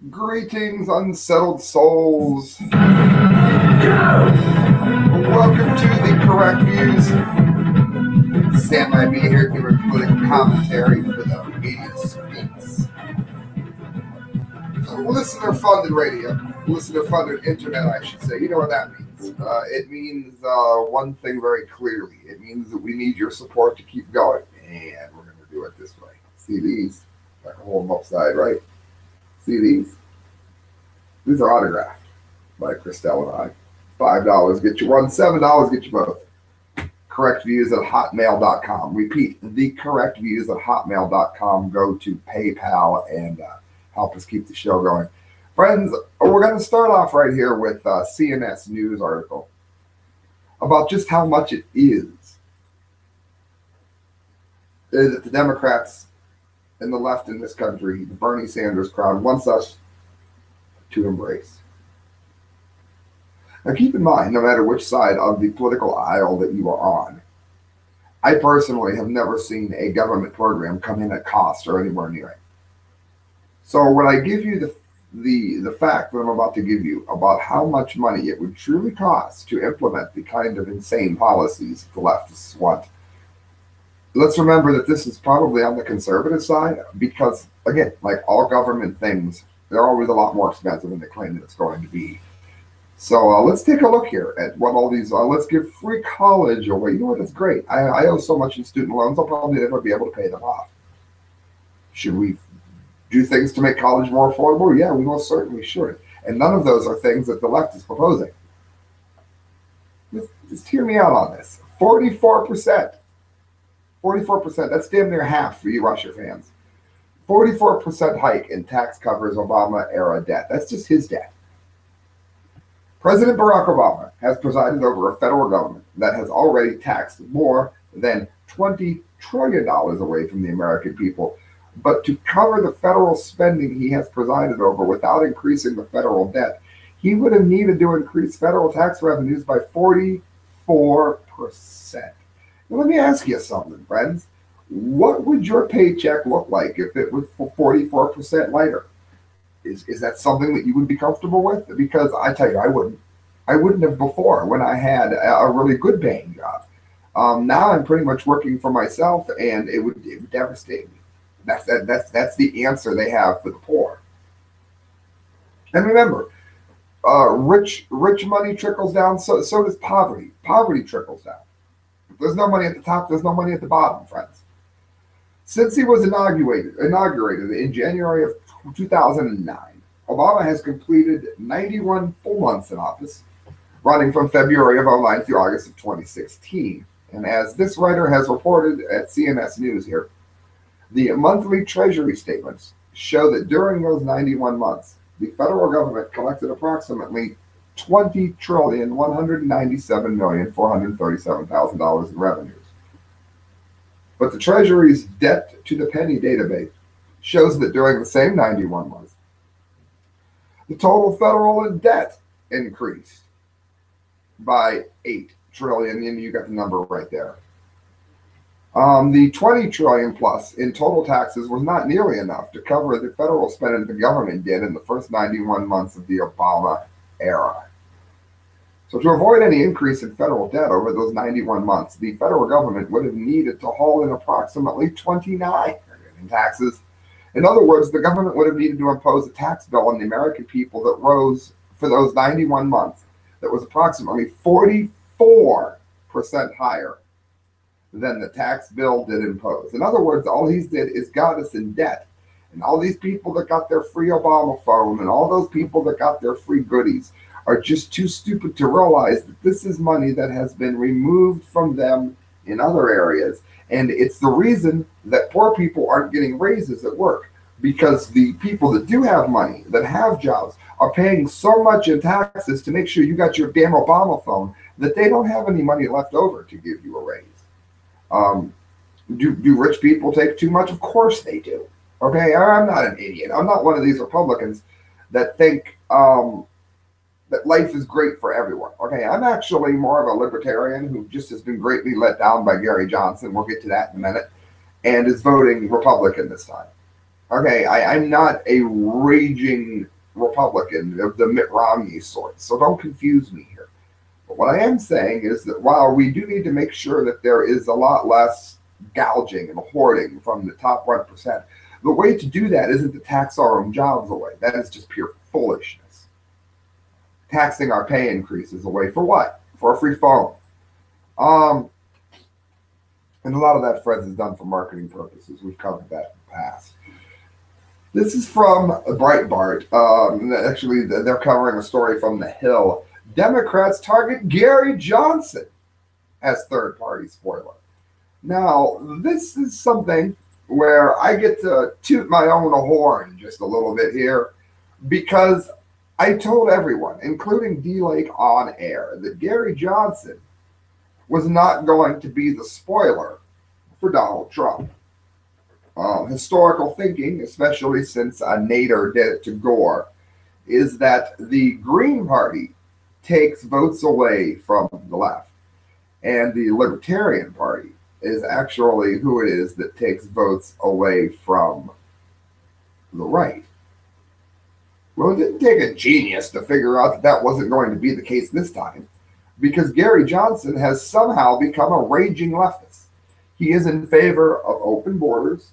Greetings, unsettled souls. Welcome to the Correct Views. Sam might be here giving political commentary for the media speaks. Listener-funded radio, listener-funded internet, I should say. You know what that means. It means one thing very clearly. It means that we need your support to keep going, and we're going to do it this way. See these? I can hold them upside, right? See these? These are autographed by Christelle and I. $5 get you one, $7 get you both. Correctviews at hotmail.com. Repeat, thecorrectviews at hotmail.com. Go to PayPal and help us keep the show going. Friends, we're going to start off right here with a CNS News article about just how much it is that the Democrats and the left in this country, the Bernie Sanders crowd, wants us to embrace. Now keep in mind, no matter which side of the political aisle that you are on, I personally have never seen a government program come in at cost or anywhere near it. So when I give you the fact that I'm about to give you about how much money it would truly cost to implement the kind of insane policies the leftists want, let's remember that this is probably on the conservative side because, again, like all government things, they're always a lot more expensive than they claim that it's going to be. So let's take a look here at what all these, let's give free college away. You know what, that's great. I owe so much in student loans, I'll probably never be able to pay them off. Should we do things to make college more affordable? Yeah, we most certainly should. And none of those are things that the left is proposing. Just hear me out on this. 44%. 44%, that's damn near half for you Russia fans. 44% hike in tax covers Obama-era debt. That's just his debt. President Barack Obama has presided over a federal government that has already taxed more than $20 trillion away from the American people. But to cover the federal spending he has presided over without increasing the federal debt, he would have needed to increase federal tax revenues by 44%. Now, let me ask you something, friends. What would your paycheck look like if it was 44% lighter? Is that something that you would be comfortable with? Because I tell you, I wouldn't. I wouldn't have before when I had a really good paying job. Now I'm pretty much working for myself, and it would devastate me. That's the answer they have for the poor. And remember, rich money trickles down. So does poverty. Poverty trickles down. If there's no money at the top, there's no money at the bottom, friends. Since he was inaugurated in January of 2009, Obama has completed 91 full months in office, running from February of 2009 through August of 2016. And as this writer has reported at CNS News here, the monthly Treasury statements show that during those 91 months, the federal government collected approximately $20,197,437,000 in revenues. But the Treasury's debt to the penny database shows that during the same 91 months, the total federal debt increased by $8 trillion, and you got the number right there. The $20 trillion plus in total taxes was not nearly enough to cover the federal spending the government did in the first 91 months of the Obama era. So to avoid any increase in federal debt over those 91 months, the federal government would have needed to haul in approximately $29 trillion in taxes. In other words, the government would have needed to impose a tax bill on the American people that rose for those 91 months that was approximately 44% higher than the tax bill did impose. In other words, all he's did is got us in debt. And all these people that got their free Obama phone and all those people that got their free goodies are just too stupid to realize that this is money that has been removed from them in other areas. And it's the reason that poor people aren't getting raises at work, because the people that do have money, that have jobs, are paying so much in taxes to make sure you got your damn Obama phone that they don't have any money left over to give you a raise. Do rich people take too much? Of course they do. Okay, I'm not an idiot. I'm not one of these Republicans that think that life is great for everyone. Okay, I'm actually more of a libertarian who just has been greatly let down by Gary Johnson. We'll get to that in a minute, and is voting Republican this time. Okay, I'm not a raging Republican of the Mitt Romney sort, so don't confuse me here. But what I am saying is that while we do need to make sure that there is a lot less gouging and hoarding from the top 1%, the way to do that isn't to tax our own jobs away. That is just pure foolishness. Taxing our pay increases away for what? For a free phone. Um, and a lot of that, Fred, is done for marketing purposes. We've covered that in the past. This is from Breitbart. Actually, they're covering a story from The Hill. Democrats target Gary Johnson as third-party spoiler. Now, this is something where I get to toot my own horn just a little bit here, because I told everyone, including D-Lake on air, that Gary Johnson was not going to be the spoiler for Donald Trump. Historical thinking, especially since Nader did it to Gore, is that the Green Party takes votes away from the left, and the Libertarian Party is actually who it is that takes votes away from the right. Well, it didn't take a genius to figure out that that wasn't going to be the case this time, because Gary Johnson has somehow become a raging leftist. He is in favor of open borders,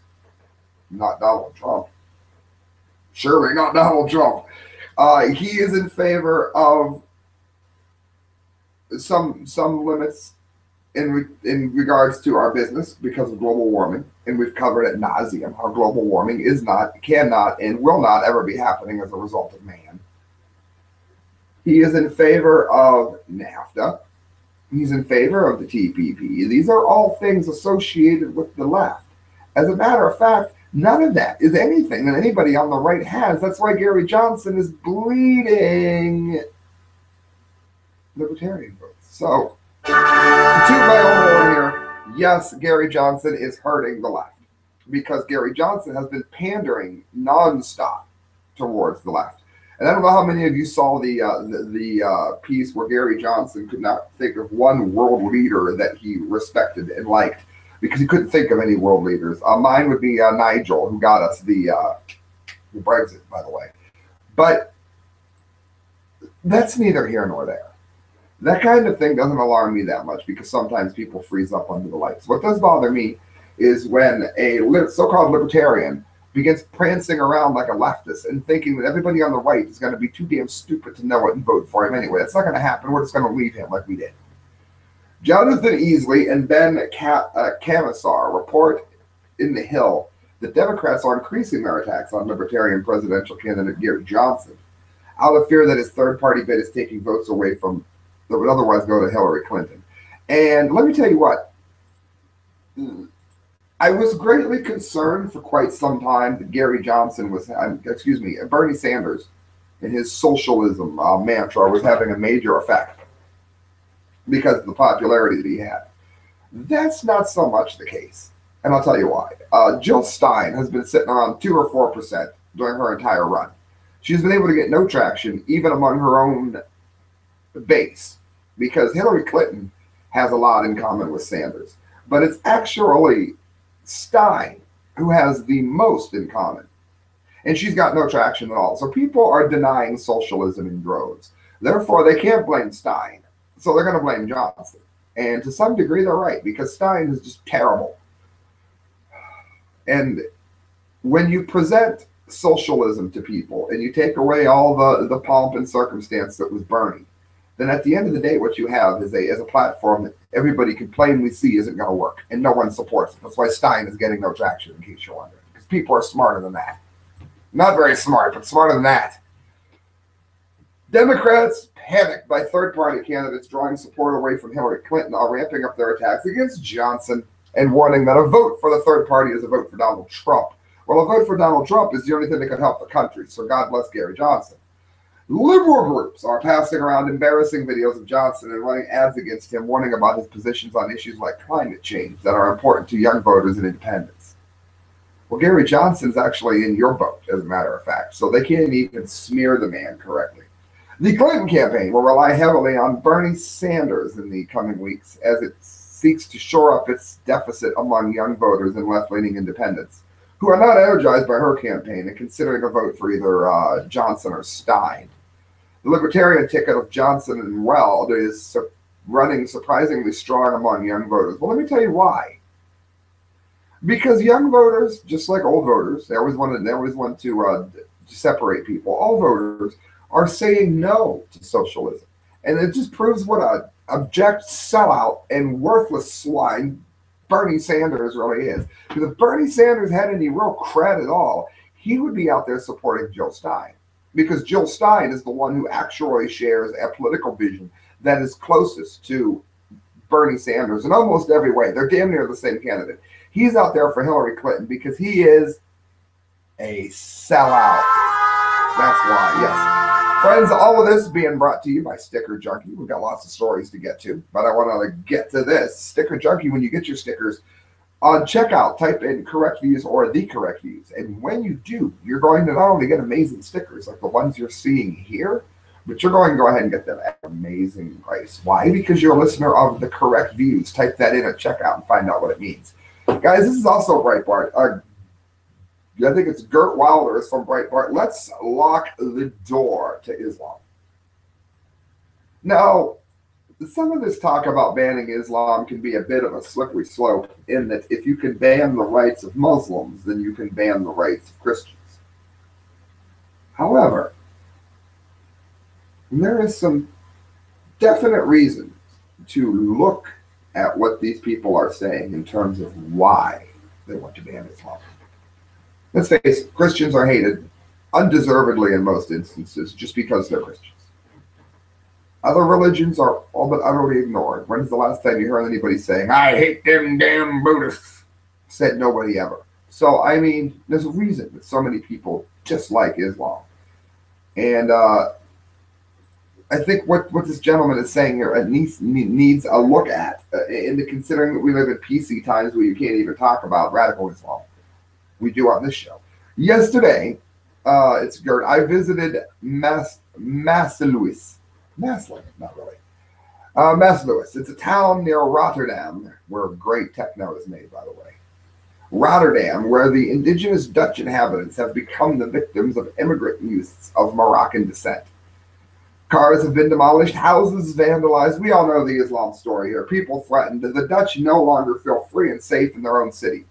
not Donald Trump. Surely not Donald Trump. He is in favor of some limits in regards to our business because of global warming, and we've covered ad nauseum how global warming is not, cannot, and will not ever be happening as a result of man. He is in favor of NAFTA. He's in favor of the TPP. These are all things associated with the left. As a matter of fact, none of that is anything that anybody on the right has. That's why Gary Johnson is bleeding libertarian votes. So, to toot my own horn here, yes, Gary Johnson is hurting the left, because Gary Johnson has been pandering nonstop towards the left. And I don't know how many of you saw the piece where Gary Johnson could not think of one world leader that he respected and liked, because he couldn't think of any world leaders. Mine would be Nigel, who got us the Brexit, by the way. But that's neither here nor there. That kind of thing doesn't alarm me that much, because sometimes people freeze up under the lights. What does bother me is when a so-called libertarian begins prancing around like a leftist and thinking that everybody on the right is going to be too damn stupid to know it and vote for him anyway. That's not going to happen. We're just going to leave him like we did. Jonathan Easley and Ben Camisar report in The Hill that Democrats are increasing their attacks on Libertarian presidential candidate Geert Johnson out of fear that his third-party bid is taking votes away from that would otherwise go to Hillary Clinton. And let me tell you what, I was greatly concerned for quite some time that Gary Johnson was, Bernie Sanders and his socialism mantra was having a major effect because of the popularity that he had. That's not so much the case, and I'll tell you why. Jill Stein has been sitting around 2 or 4% during her entire run. She's been able to get no traction even among her own base, because Hillary Clinton has a lot in common with Sanders, but it's actually Stein who has the most in common, and she's got no traction at all. So people are denying socialism in droves. Therefore, they can't blame Stein, so they're going to blame Johnson. And to some degree, they're right, because Stein is just terrible. And when you present socialism to people and you take away all the pomp and circumstance that was Bernie, then at the end of the day, what you have is a platform that everybody can plainly see isn't going to work, and no one supports it. That's why Stein is getting no traction, in case you're wondering, because people are smarter than that. Not very smart, but smarter than that. Democrats, panicked by third-party candidates drawing support away from Hillary Clinton, are ramping up their attacks against Johnson and warning that a vote for the third party is a vote for Donald Trump. Well, a vote for Donald Trump is the only thing that could help the country, so God bless Gary Johnson. Liberal groups are passing around embarrassing videos of Johnson and running ads against him, warning about his positions on issues like climate change that are important to young voters and independents. Well, Gary Johnson's actually in your boat, as a matter of fact, so they can't even smear the man correctly. The Clinton campaign will rely heavily on Bernie Sanders in the coming weeks as it seeks to shore up its deficit among young voters and left-leaning independents, who are not energized by her campaign and considering a vote for either Johnson or Stein. The Libertarian ticket of Johnson and Weld is running surprisingly strong among young voters. Well, let me tell you why. Because young voters, just like old voters, they always want to separate people. All voters are saying no to socialism, and it just proves what a abject sellout and worthless swine Bernie Sanders really is. Because if Bernie Sanders had any real cred at all, he would be out there supporting Jill Stein. Because Jill Stein is the one who actually shares a political vision that is closest to Bernie Sanders in almost every way. They're damn near the same candidate. He's out there for Hillary Clinton because he is a sellout. That's why, yes. Friends, all of this is being brought to you by Sticker Junkie. We've got lots of stories to get to, but I want to get to this. Sticker Junkie, when you get your stickers, on checkout, type in correct views or the correct views. And when you do, you're going to not only get amazing stickers like the ones you're seeing here, but you're going to go ahead and get them at an amazing price. Why? Because you're a listener of the correct views. Type that in at checkout and find out what it means. Guys, this is also Breitbart. I think it's Geert Wilders from Breitbart. Let's lock the door to Islam. Now, some of this talk about banning Islam can be a bit of a slippery slope in that if you can ban the rights of Muslims, then you can ban the rights of Christians. However, there is some definite reasons to look at what these people are saying in terms of why they want to ban Islam. Let's face it, Christians are hated undeservedly in most instances just because they're Christians. Other religions are all but utterly ignored. When is the last time you heard anybody saying, I hate them damn Buddhists? Said nobody ever. So, I mean, there's a reason that so many people dislike Islam. And I think what this gentleman is saying here needs a look at, into considering that we live in PC times where you can't even talk about radical Islam. We do on this show. Yesterday, it's Gert, I visited Maassluis. Maslin, not really. Maassluis. It's a town near Rotterdam where great techno is made, by the way. Rotterdam, where the indigenous Dutch inhabitants have become the victims of immigrant youths of Moroccan descent. Cars have been demolished, houses vandalized. We all know the Islam story here. People threatened. The Dutch no longer feel free and safe in their own city.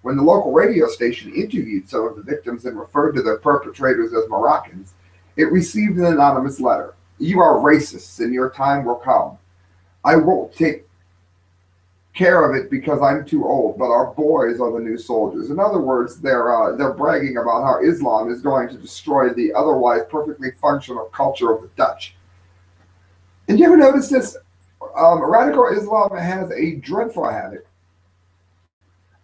When the local radio station interviewed some of the victims and referred to their perpetrators as Moroccans, it received an anonymous letter. You are racists and your time will come. I won't take care of it because I'm too old, but our boys are the new soldiers. In other words, they're bragging about how Islam is going to destroy the otherwise perfectly functional culture of the Dutch. Did you ever notice this? Radical Islam has a dreadful habit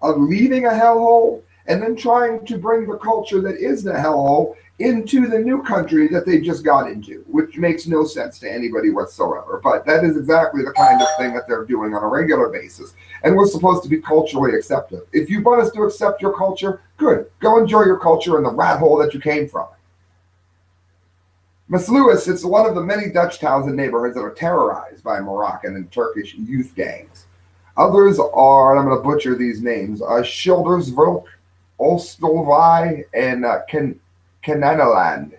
of leaving a hellhole and then trying to bring the culture that is the hellhole into the new country that they just got into, which makes no sense to anybody whatsoever. But that is exactly the kind of thing that they're doing on a regular basis. And we're supposed to be culturally acceptive. If you want us to accept your culture, good. Go enjoy your culture in the rat hole that you came from. Maassluis, it's one of the many Dutch towns and neighborhoods that are terrorized by Moroccan and Turkish youth gangs. Others are, and I'm going to butcher these names, Schilderswijk, Oostelvij, and Kennemerland.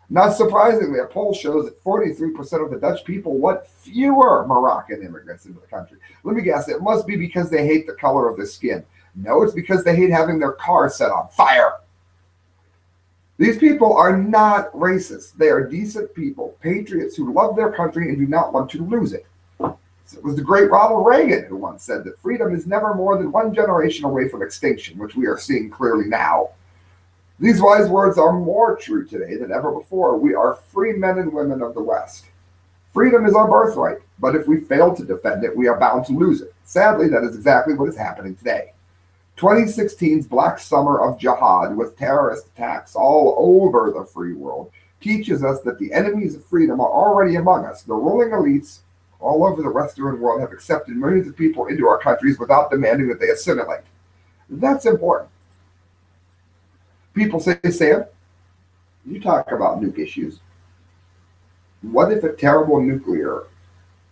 Not surprisingly, a poll shows that 43% of the Dutch people want fewer Moroccan immigrants into the country. Let me guess, it must be because they hate the color of their skin. No, it's because they hate having their car set on fire. These people are not racist. They are decent people, patriots who love their country and do not want to lose it. It was the great Ronald Reagan who once said that freedom is never more than one generation away from extinction, which we are seeing clearly now. These wise words are more true today than ever before. We are free men and women of the West. Freedom is our birthright, but if we fail to defend it, we are bound to lose it. Sadly, that is exactly what is happening today. 2016's Black Summer of Jihad, with terrorist attacks all over the free world, teaches us that the enemies of freedom are already among us. The ruling elites all over the Western world have accepted millions of people into our countries without demanding that they assimilate. That's important. People say, Sam, you talk about nuke issues. What if a terrible nuclear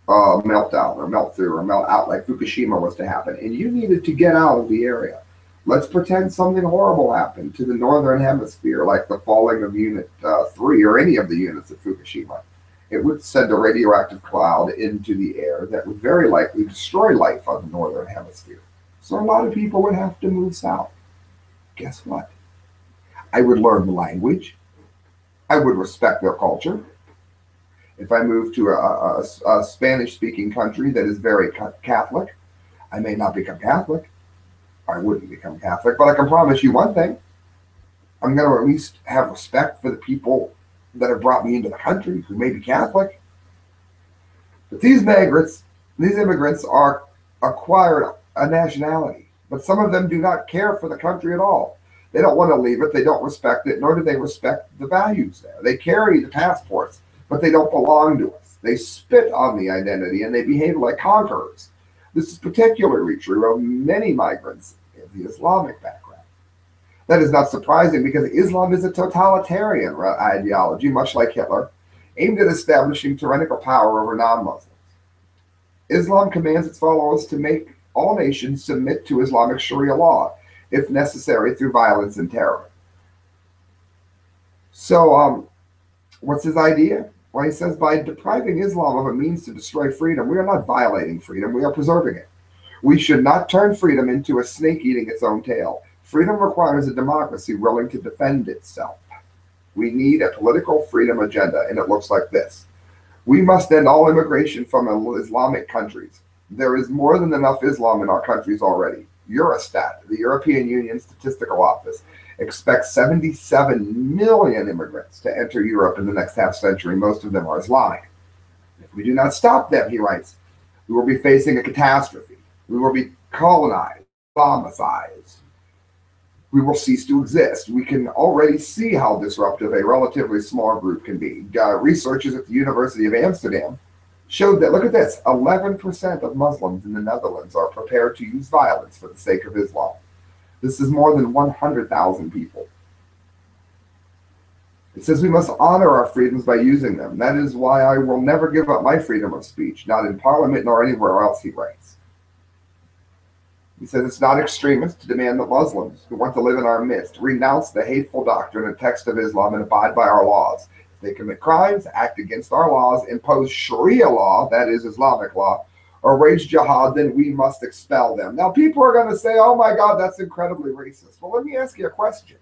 meltdown or melt through or melt out like Fukushima was to happen and you needed to get out of the area? Let's pretend something horrible happened to the northern hemisphere, like the falling of Unit 3 or any of the units at Fukushima. It would send a radioactive cloud into the air that would very likely destroy life on the northern hemisphere. So a lot of people would have to move south. Guess what? I would learn the language. I would respect their culture. If I move to a Spanish-speaking country that is very Catholic, I may not become Catholic. I wouldn't become Catholic, but I can promise you one thing. I'm going to at least have respect for the people that have brought me into the country who may be Catholic. But these immigrants are acquired a nationality, but some of them do not care for the country at all. They don't want to leave it. They don't respect it, nor do they respect the values there. They carry the passports, but they don't belong to us. They spit on the identity and they behave like conquerors. This is particularly true of many migrants in the Islamic background. That is not surprising because Islam is a totalitarian ideology, much like Hitler, aimed at establishing tyrannical power over non-Muslims. Islam commands its followers to make all nations submit to Islamic Sharia law, if necessary, through violence and terror. So, what's his idea? Well, he says by depriving Islam of a means to destroy freedom, we are not violating freedom, we are preserving it. We should not turn freedom into a snake eating its own tail. Freedom requires a democracy willing to defend itself. We need a political freedom agenda, and it looks like this. We must end all immigration from Islamic countries. There is more than enough Islam in our countries already. Eurostat, the European Union Statistical Office, expects 77 million immigrants to enter Europe in the next half century. Most of them are Islamic. If we do not stop them, he writes, we will be facing a catastrophe. We will be colonized, Islamicized. We will cease to exist. We can already see how disruptive a relatively small group can be. Researchers at the University of Amsterdam showed that, look at this, 11% of Muslims in the Netherlands are prepared to use violence for the sake of Islam. This is more than 100,000 people. It says we must honor our freedoms by using them. That is why I will never give up my freedom of speech, not in Parliament nor anywhere else, he writes. He says it's not extremist to demand that Muslims who want to live in our midst renounce the hateful doctrine and text of Islam and abide by our laws. If they commit crimes, act against our laws, impose Sharia law, that is Islamic law, or wage jihad, then we must expel them. Now, people are going to say, oh my God, that's incredibly racist. Well, let me ask you a question.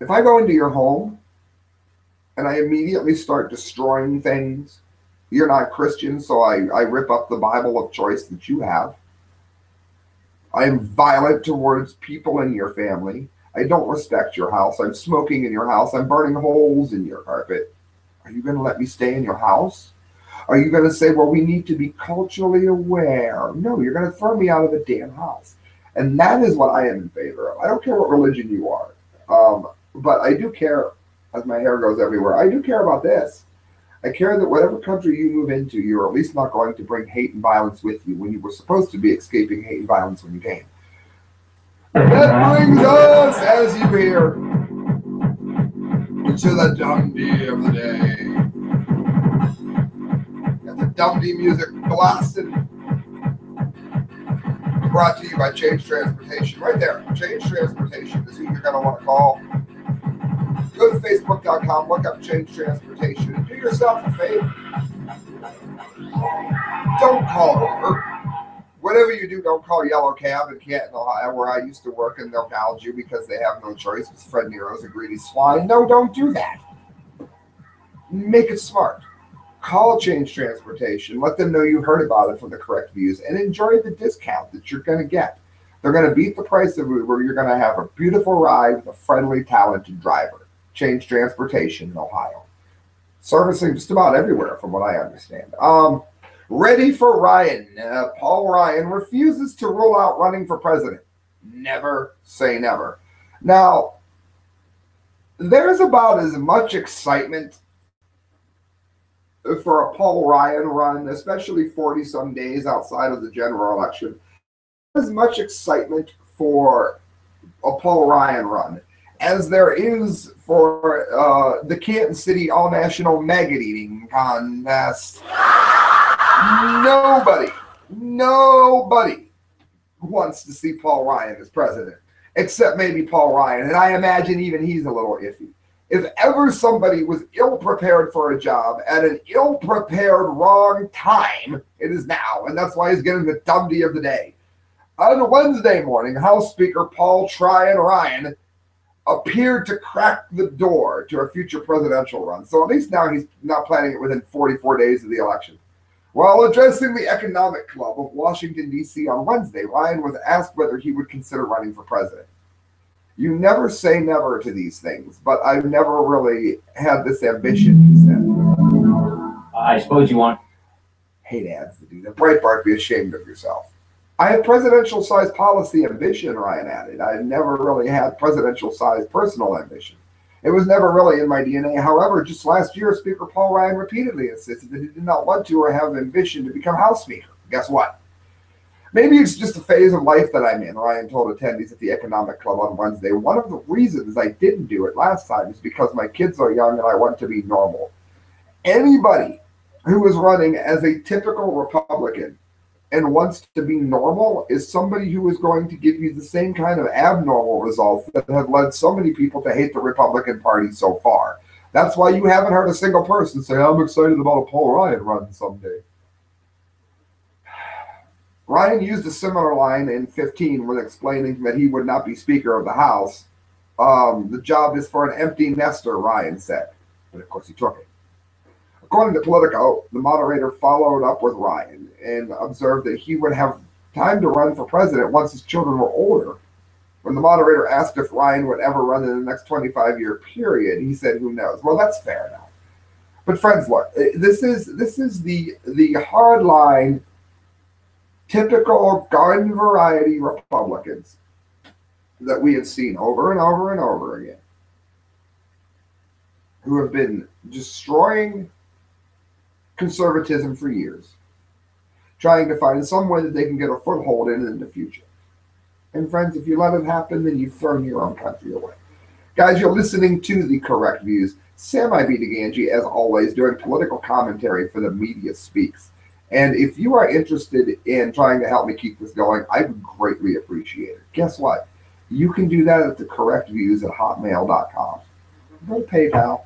If I go into your home and I immediately start destroying things, you're not Christian, so I rip up the Bible of choice that you have. I am violent towards people in your family. I don't respect your house. I'm smoking in your house. I'm burning holes in your carpet. Are you going to let me stay in your house? Are you going to say, well, we need to be culturally aware? No, you're going to throw me out of the damn house. And that is what I am in favor of. I don't care what religion you are. But I do care, as my hair goes everywhere, I do care about this. I care that whatever country you move into, you're at least not going to bring hate and violence with you when you were supposed to be escaping hate and violence when you came. That brings us, as you hear, to the Dumdy of the day. Got the Dumdy music blasted. Brought to you by Change Transportation. Right there. Change Transportation is who you're going to want to call. Go to Facebook.com, look up Change Transportation, and do yourself a favor. Don't call Uber. Whatever you do, don't call Yellow Cab in Canton, Ohio, where I used to work, and they'll gouge you because they have no choice because Fred Nero's a greedy swine. No, don't do that. Make it smart. Call Change Transportation. Let them know you heard about it from the correct views, and enjoy the discount that you're going to get. They're going to beat the price of Uber. You're going to have a beautiful ride with a friendly, talented driver. Change Transportation in Ohio. Servicing just about everywhere, from what I understand. Ready for Ryan. Paul Ryan refuses to rule out running for president. Never say never. Now, there's about as much excitement for a Paul Ryan run, especially 40-some days outside of the general election. As much excitement for a Paul Ryan run as there is for the Kansas City All-National Maggot Eating Contest. Nobody wants to see Paul Ryan as president, except maybe Paul Ryan. And I imagine even he's a little iffy. If ever somebody was ill-prepared for a job at an ill-prepared wrong time, it is now. And that's why he's getting the Dundee of the day. On Wednesday morning, House Speaker Paul Tryon Ryan appeared to crack the door to a future presidential run. So at least now he's not planning it within 44 days of the election. While addressing the Economic Club of Washington, D.C. on Wednesday, Ryan was asked whether he would consider running for president. You never say never to these things, but I've never really had this ambition, he said. I suppose you want... Hate ads to do that. Breitbart, be ashamed of yourself. I have presidential-sized policy ambition, Ryan added. I've never really had presidential-sized personal ambition. It was never really in my DNA. However, just last year, Speaker Paul Ryan repeatedly insisted that he did not want to or have ambition to become House Speaker. Guess what? Maybe it's just a phase of life that I'm in, Ryan told attendees at the Economic Club on Wednesday. One of the reasons I didn't do it last time is because my kids are young and I want to be normal. Anybody who is running as a typical Republican and wants to be normal is somebody who is going to give you the same kind of abnormal results that have led so many people to hate the Republican Party so far. That's why you haven't heard a single person say, I'm excited about a Paul Ryan run someday. Ryan used a similar line in 2015 when explaining that he would not be Speaker of the House. The job is for an empty nester, Ryan said. But of course he took it. According to Politico, the moderator followed up with Ryan and observed that he would have time to run for president once his children were older. When the moderator asked if Ryan would ever run in the next 25-year period, he said, who knows? Well, that's fair enough. But friends, look, this is the hardline, typical garden variety Republicans that we have seen over and over and over again, who have been destroying conservatism for years, trying to find some way that they can get a foothold in the future. And friends, if you let it happen, then you've thrown your own country away. Guys, you're listening to The Correct Views. Sam I.B. Gangi, as always, doing political commentary for the Media Speaks. And if you are interested in trying to help me keep this going, I would greatly appreciate it. Guess what? You can do that at thecorrectviews@hotmail.com. Go to PayPal.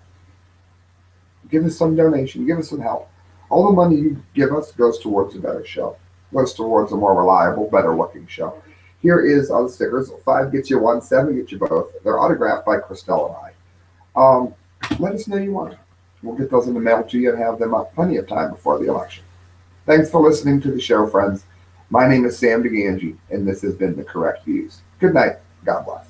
Give us some donation. Give us some help. All the money you give us goes towards a better show. Goes towards a more reliable, better-looking show. Here is the stickers. 5 gets you 1, 7 gets you both. They're autographed by Christelle and I. Let us know you want them. We'll get those in the mail to you and have them up plenty of time before the election. Thanks for listening to the show, friends. My name is Sam DeGangi, and this has been The Correct Views. Good night. God bless.